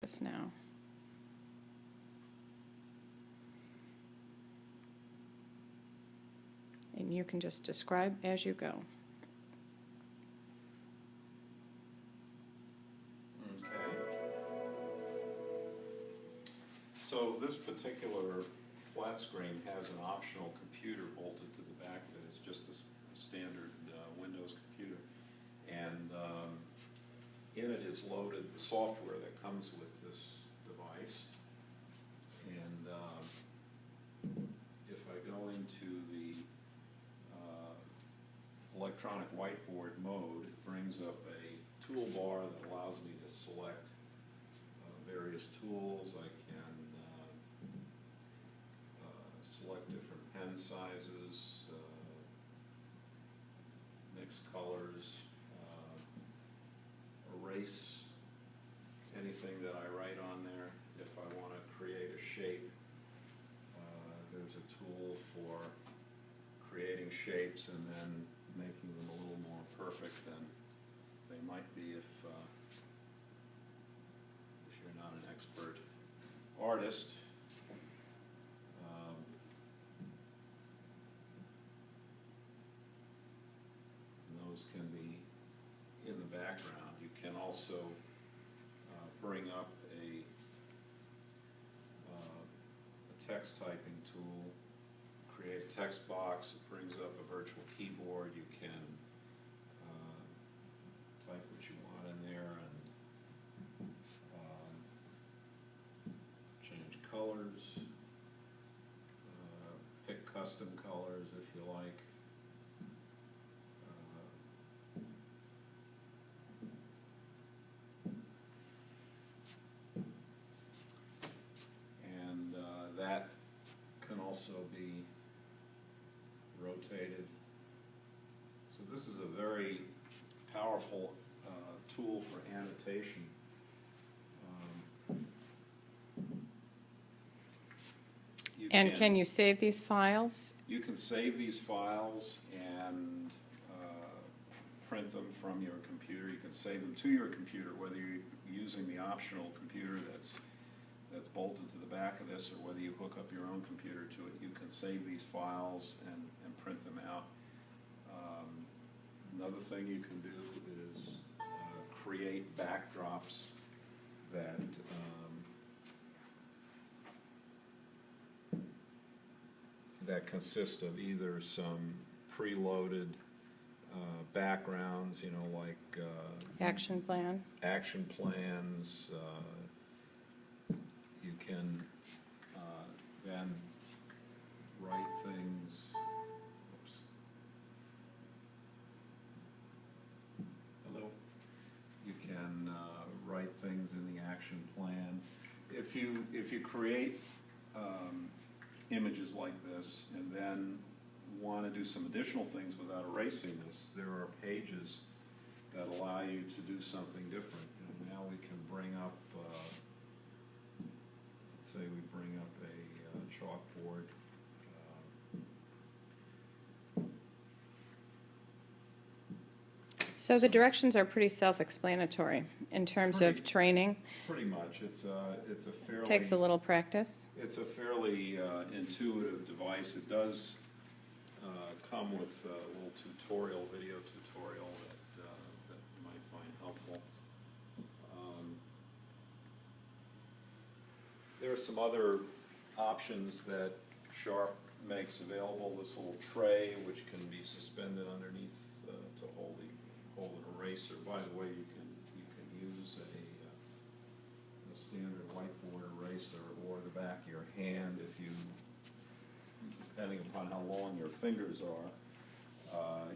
this now. And you can just describe as you go. Okay. So this particular flat screen has an optional computer bolted to the back of it. It's just a standard Windows computer. And in it is loaded the software that comes with this device. And if I go into the electronic whiteboard mode, it brings up a toolbar that allows me to select various tools. I can select different pen sizes, mix colors, erase anything that I write on there. If I want to create a shape, there's a tool for creating shapes and then making them a little more perfect than they might be if you're not an expert artist. And those can be in the background. You can also bring up a text typing tool, create a text box. It brings up a virtual keyboard. You can type what you want in there and change colors, pick custom colors if you like. And that can also be rotated. So this is a very powerful tool for annotation. And can you save these files? You can save these files and print them from your computer. You can save them to your computer, whether you're using the optional computer that's bolted to the back of this, or whether you hook up your own computer to it. You can save these files and print them out. Another thing you can do is create backdrops that consist of either some preloaded backgrounds, you know, like Action plan? action plans. You can then write things. Oops. Hello. You can write things in the action plan. If you create images like this and then want to do some additional things without erasing this, there are pages that allow you to do something different. You know, now we can bring up, let's say we bring up a chalkboard. So the directions are pretty self-explanatory in terms of training. Pretty much, it's a fairly Takes a little practice. It's a fairly intuitive device. It does come with a little video tutorial that you might find helpful. There are some other options that Sharp makes available. This little tray, which can be suspended underneath to hold an eraser. By the way, you can use a standard whiteboard eraser or the back of your hand if you, depending upon how long your fingers are,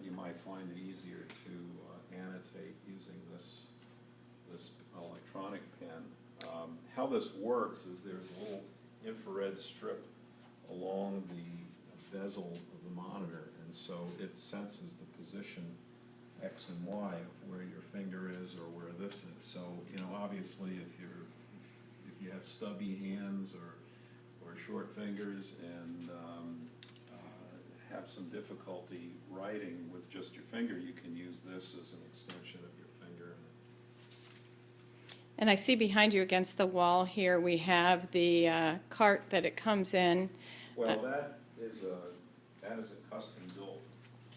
you might find it easier to annotate using this electronic pen. How this works is there's a little infrared strip along the bezel of the monitor, and so it senses the position X and Y of where your finger is or where this is. So, you know, obviously if you have stubby hands or short fingers and have some difficulty writing with just your finger, you can use this as an extension of your finger. And I see behind you against the wall here, we have the cart that it comes in. Well, that is a custom-built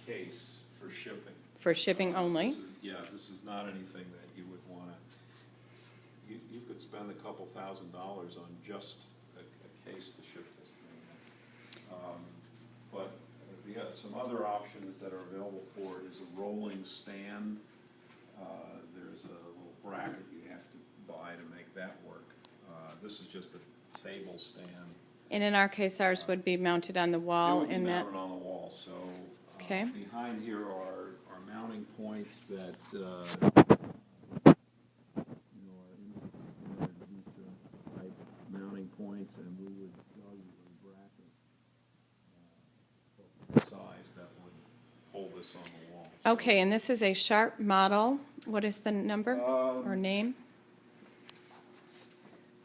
case for shipping. For shipping only? This is not anything that you would want to, you could spend a couple $1,000s on just a case to ship this thing in. But some other options that are available for it is a rolling stand. There's a little bracket you have to buy to make that work. This is just a table stand. And in our case, ours would be mounted on the wall It would be in that. mounted on the wall, so Okay. behind here are mounting points that are type mounting points, and we would plug a bracket size that would hold this on the wall. So, Okay, and this is a Sharp model. What is the number or name?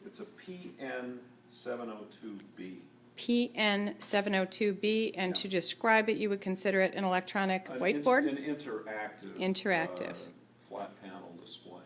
It's a PN702B. PN702B, and to describe it, you would consider it an electronic whiteboard? An interactive. Interactive. Flat panel display.